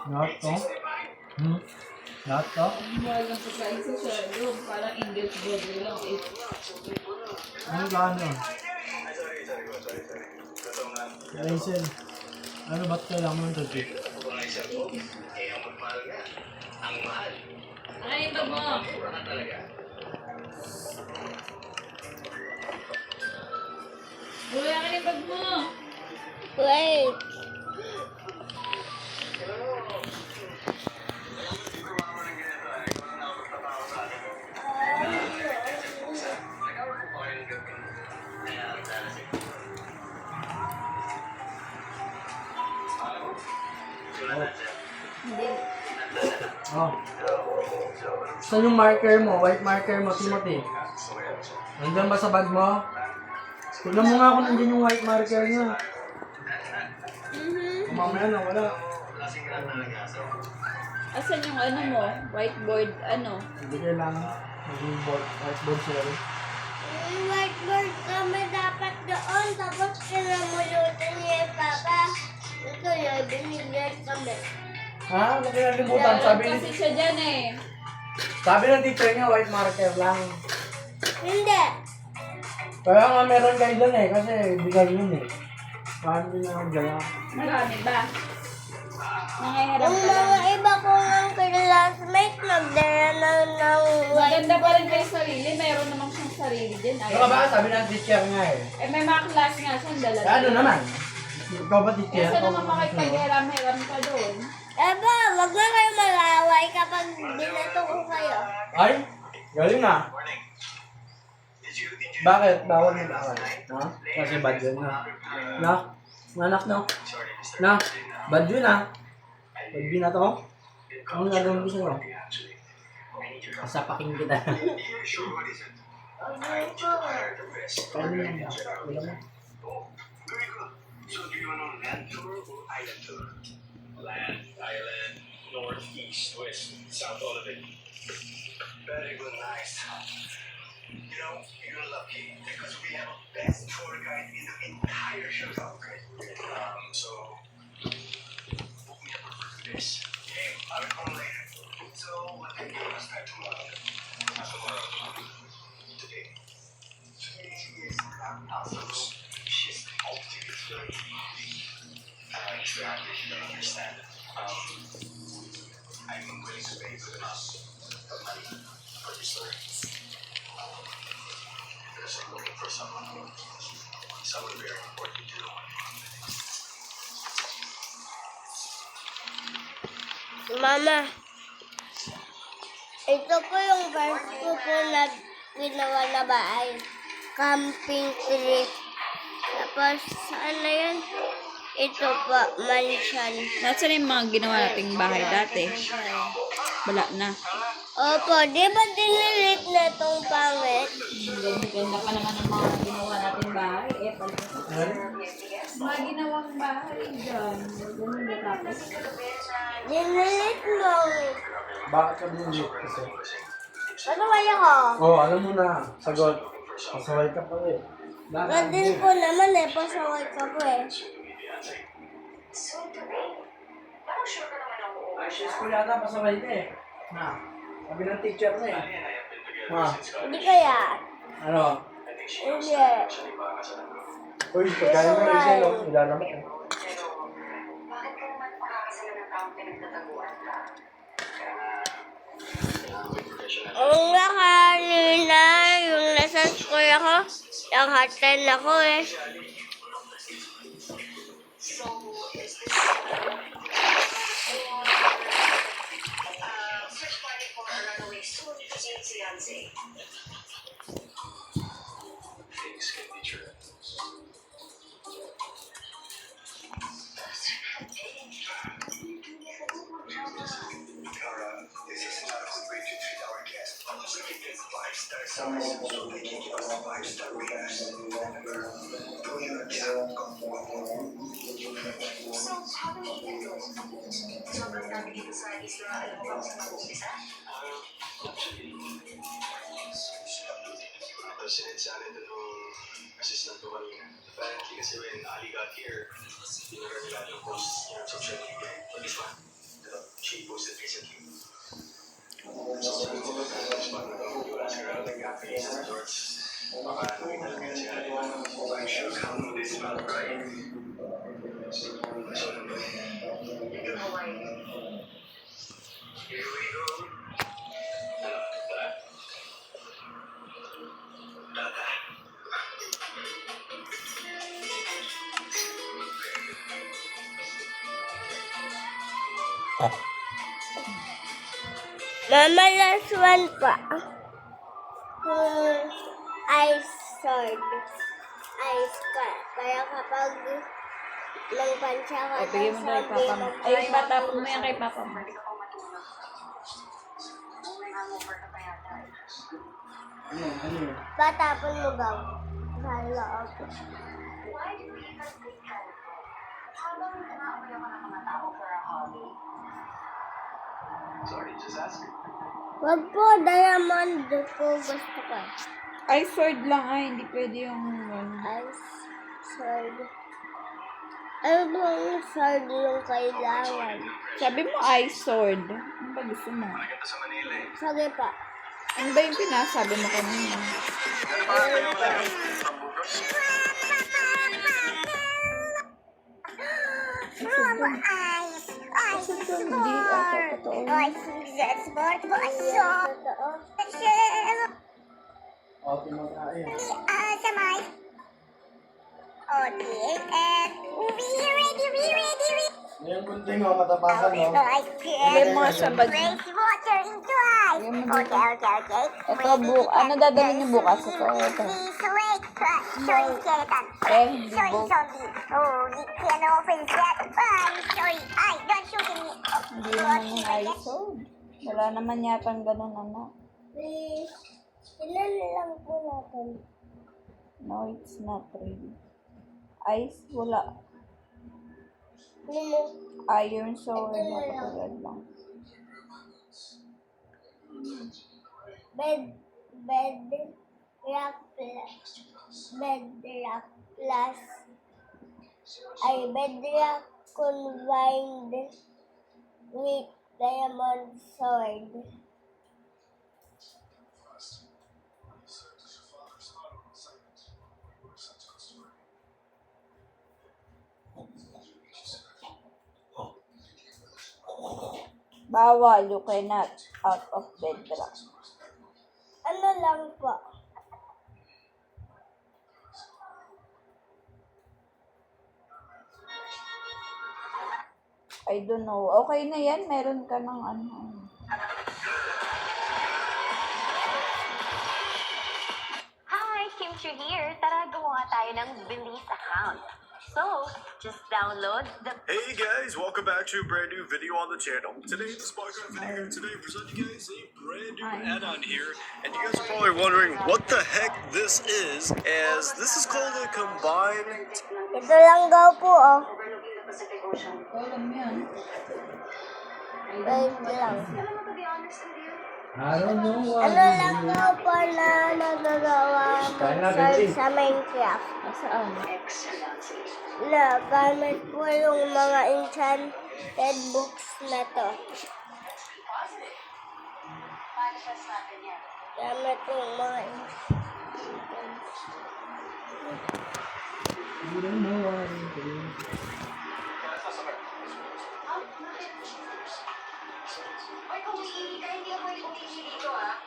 Lahat to? Lahat to? Mahal lang sa size siya. Yung parang English burger lang. Ano ba ano? Raisin. Ano ba't kailangan mo ng tagit? Ay, ito mo. Uy, akin yung bag mo. Wait. Oh. Saan yung marker mo? White marker mo, Timothy? Nandiyan ba sa bag mo? Tignan mo nga kung nandiyan yung white marker niya. Mamaya na, wala. Asan yung ano mo? Whiteboard, ano? Hindi kailangan. Maging whiteboard sila rin. Yung whiteboard kami dapat doon, tapos kinamulutan niya yung papa. Ito yun, binigyan kami. Ha? Ano kinalimutan? Sabi Kasi siya dyan eh. ng teacher niya, white marker lang. Hindi. Kaya nga meron kayo dyan eh, kasi bigay yun eh. Paano din ako dyan? Marami ba? Nangahiram Yung ka lang. mga iba kong classmates nagdala ng Maganda pa rin kayo sarili. Mayroon namang siyang sarili din. Ikaw ba? Sabi ng teacher nga eh. Eh, may mga class nga siyang dala. Ano naman? Ikaw ba teacher? Kasi naman makipaghiram-hiram ka doon. Aba, wag na kayo malaway kapag binato ko kayo. Ay, galing ah. Bakit? Bawal na bawal. Ha? Kasi bad yun na. Na? Anak no? Na? Bad yun ah. Bad yun na to? Ano gagawin ko sa'yo? Kasapakin kita. Paano yan ba? Wala mo. So do you want a land tour or island tour? Land, island, north, east, west, south, all of it. Very good, nice. You know, you're lucky because we have a best tour guide in the entire Siargao. So book me up for this. Okay, I'll call later. So what can you start tomorrow? Today. Today is Apostles. She's optimistic. Exactly, you don't understand. I'm willing to pay good enough of money for this story. Because I'm looking for someone very important to know. Mama, ito po yung first ko po na ginawa na bahay. Camping trip. Tapos, ano yan? Ito po, mansion. Nasaan yung mga ginawa nating bahay dati? Wala na. Opo, di ba dinilit na itong pangit? Ganda pa naman ang mga ginawa nating bahay. Eh, mga ginawang bahay dyan. Ganun na tapos. Dinilit mo. Bakit ka binulit kasi? Ano kaya ko? Oo, alam mo na. Sagot. Pasaway ka pa eh. Gadin po naman eh, pasaway ka po eh. Ay, sis ko yata pasaway ka eh. Na, sabi ng teacher na eh. Ma, Hindi kaya. ano? Hindi. Uy, pagkaya mo rin sa'yo, nilalamok eh. Oo nga kanina, yung nasa school ako, yung hatan ako eh. Things can be true. Cara, this is not a good way to treat our guests. We can give 5-star service, so they can give us 5-star reviews. Remember, do your job. So, how do we get those? Sobrang dami dito sa isla, alam mo ba kung saan mag-umpisa? Sinensyanin doon nung assistant ko kanina. Apparently kasi when Ali got here, dinara nila yung post sa social This one. The she posted recently. Mama, last one pa. Ice sword. Ice ka. Kaya kapag nagpansya ka O, bigyan mo na kay papa mo. Ay, patapon mo yan kay papa mo. Ano? patapon mo daw. Sa loob. Why do we even take care of it? Habang nag-aaway ako ng mga tao for a hobby. Sorry, just asking. Wag po, diamond ko gusto ko. Ay, sword lang ay. Hindi pwede yung Ice sword. Ano bang sword yung kailangan? Sabi mo ice sword. Ano ba gusto mo? Maganda sa Manila eh. Sige pa. Ano ba yung pinasabi mo kanina? Hindi ata totoo. Okay, mag-aaya. Ngayon kunting mo, matapakan mo. Bigyan mo sa bag. Bigyan mo dito. Ito, ano dadalhin niyo bukas? Ito. Eh, hindi book. Hindi naman yung ice sword. Wala naman yata ganun, anak. Please, ilan lang po natin. No, it's not really. Ice, wala. Iron sword, nakatulad lang. Bedrock combined with diamond sword. Bawal, you cannot out of bedrock. Ano lang po? I don't know. Okay na yan, meron ka ng ano. Hi, Kimchi here. Tara, gumawa tayo ng Bilis account. So, just download the Hey guys, welcome back to a brand new video on the channel. Today, the Spycraft video here today present you guys a brand new add-on here. And you guys are probably wondering what the heck this is, as this is called a combined. Ito lang daw po, oh. overlooking the Pacific Ocean. Alam yan. Wait lang. Alam mo, to be honest with you, I don't know what. Ano lang daw po na nagagawa ng sword sa Minecraft. Nasaan? excellency. Na gamit po yung mga enchanted books na to. Manifest natin yan. Gamit yung mga You don't know what it is. Ay, kung umiili ka, hindi ako umiili dito, ah.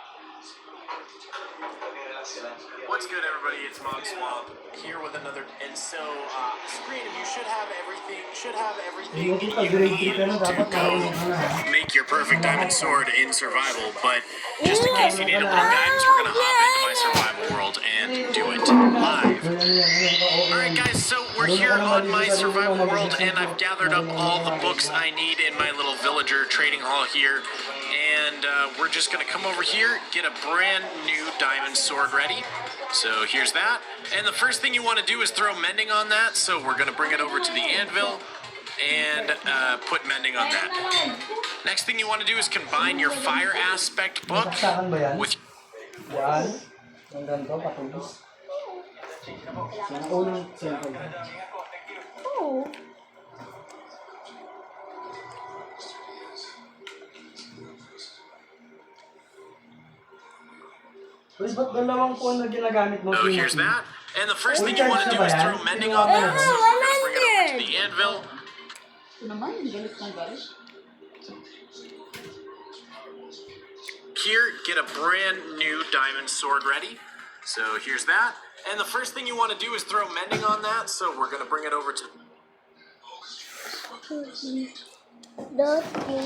What's good, everybody? It's Mom Swamp here with another. And so, screen, you should have everything. Hindi ko grade 3 ka na, dapat marunong ka na. Make your perfect diamond sword in survival, but just in case you need a little guidance, we're gonna hop into my survival world and do it live. Alright guys, so we're here on my survival world and I've gathered up all the books I need in my little villager trading hall here. And we're just gonna come over here, get a brand new diamond sword ready. So here's that. And the first thing you wanna do is throw mending on that. So we're gonna bring it over to the anvil and put mending on that. Next thing you want to do is combine your fire aspect book Saksakan ba yan? with Yan. Yung ganito, patubos. Yan ang unang cellphone. Oo. Uy, ba't dalawang phone na ginagamit mo? So here's that. And the first thing you want to do is throw mending on that. So we're going to bring it over to the anvil. Ito naman, galit na galit. Here, get a brand new diamond sword ready. So here's that. And the first thing you want to do is throw mending on that. So we're going to bring it over to... Doti.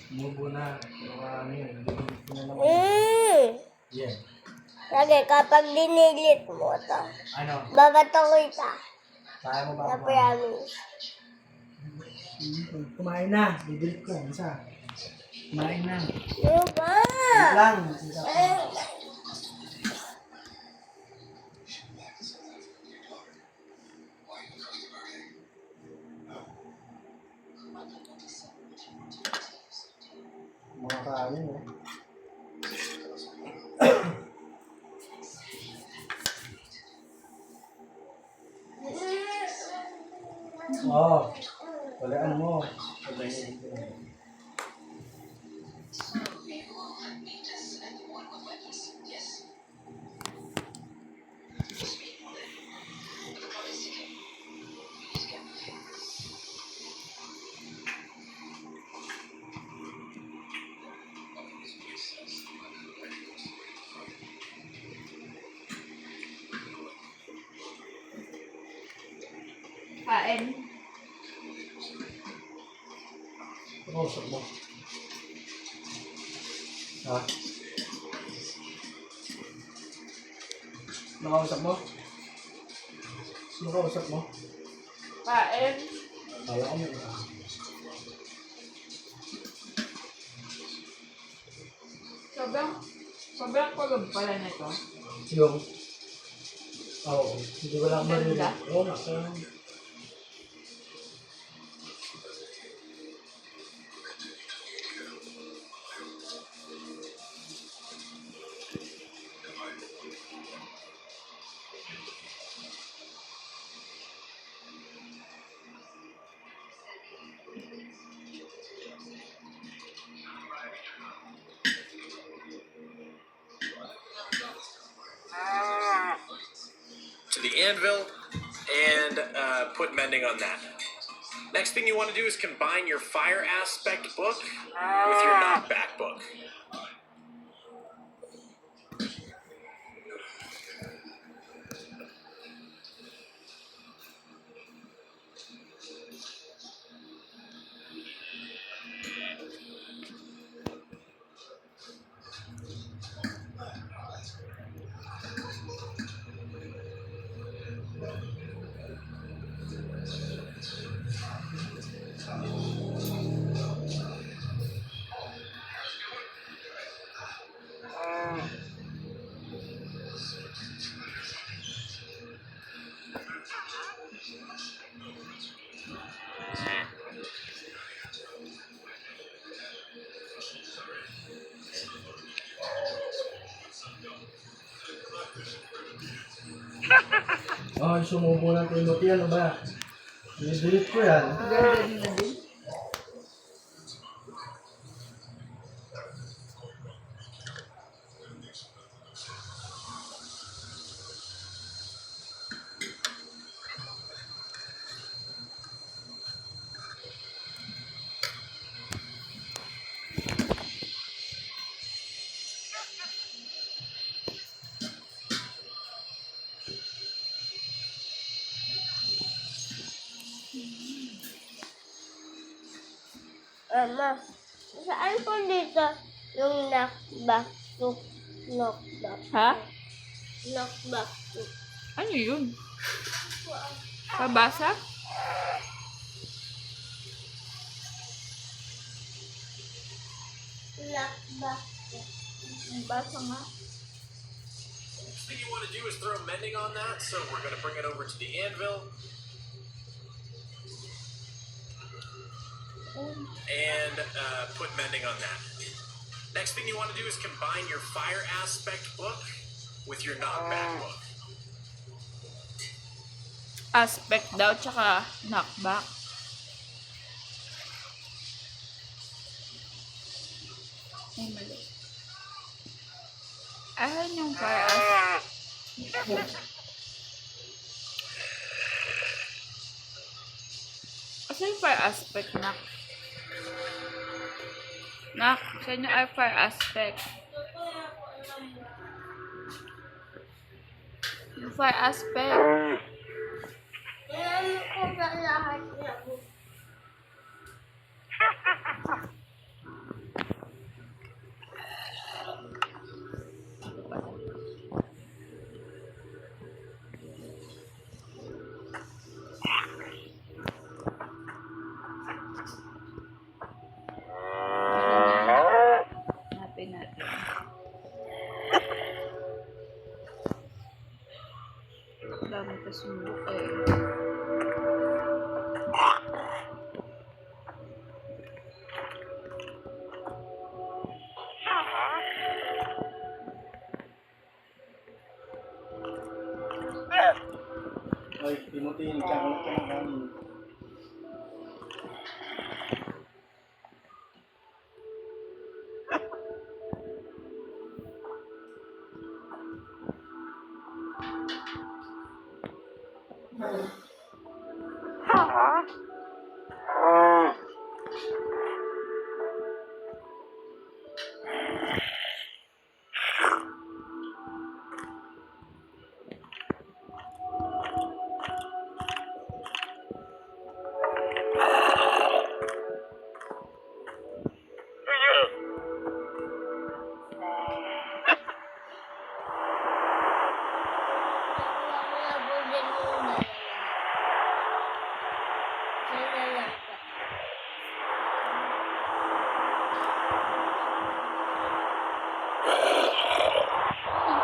Mubo na. Ano yun? Dinilit ko na naman. Yeah. Lagi, kapag dinilit mo to, Ano? babato kita. Kaya mo ba? Na promise. Kumain na. Didilit ko. Isa. Kumain na. Ano ba? Wait lang. Isa. Mga kanin eh. Oh, walaan mo. Pagdayin ko. Kain. Nakausap mo. Ha? Nakausap mo? Nakausap mo? Kain. Kala ko mo. Sobrang kulog pala nito. Yung... Oo. Hindi ko lang marinig. Ganda? Oo, naka... to the anvil and put mending on that. Next thing you want to do is combine your fire aspect book with your knockback book. Oh, sumubo ng Timothy. Ano ba? I-delete ko yan. Ganda din na din. Ama, saan po dito yung knockback to? Knockback. Ha? Knockback to. Ano yun? Pabasa? Knockback to. Basa nga. Next thing you want to do is throw mending on that, so we're going to bring it over to the anvil. And put mending on that. Next thing you want to do is combine your fire aspect book with your knockback book. Aspect daw, tsaka knockback. Ay, mali. Ayan yung fire aspect. Asa yung fire aspect, Nak? Nak, saan yung fire aspect? Yung fire aspect. Alam ko ba lahat na po? Hanapin natin. Dami pa sumbuka eh. Ay, Timothy, nagkakalat ka ng kanin.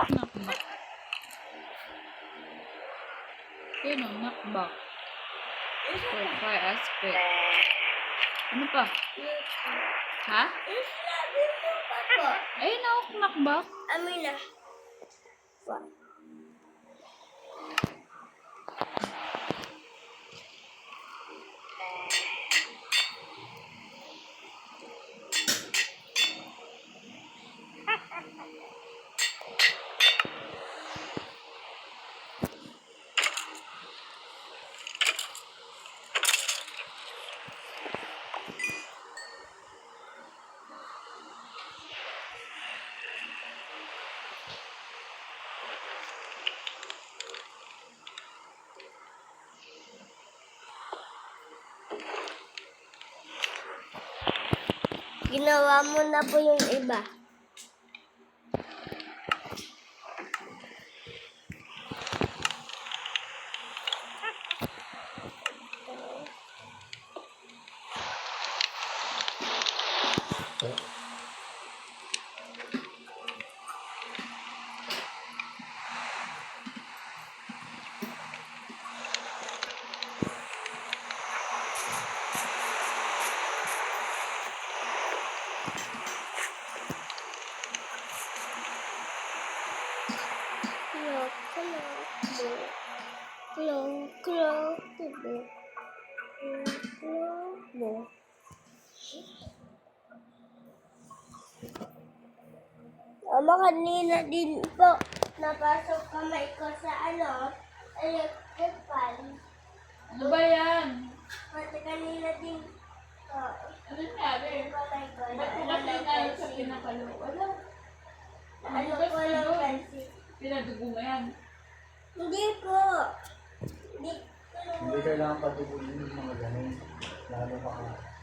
Knockback. Yun o, knockback. So, fire aspect. Ano pa? Ha? Sabi mo pa po. Ayun o, knockback. Amina. Ginawa mo na po yung iba. Ama, kanina din po napasok kamay ko sa electric fan. Ano ba yan? Pati kanina din po. Ano nangyari? Kamay ko Ba't ko kasi tayo sa pinakalo? Wala. Ano po lang kasi. Pinadugo mo yan. Hindi po. Hindi. Hindi kailangan patubunin yung mga ganun. Lalo pa ka.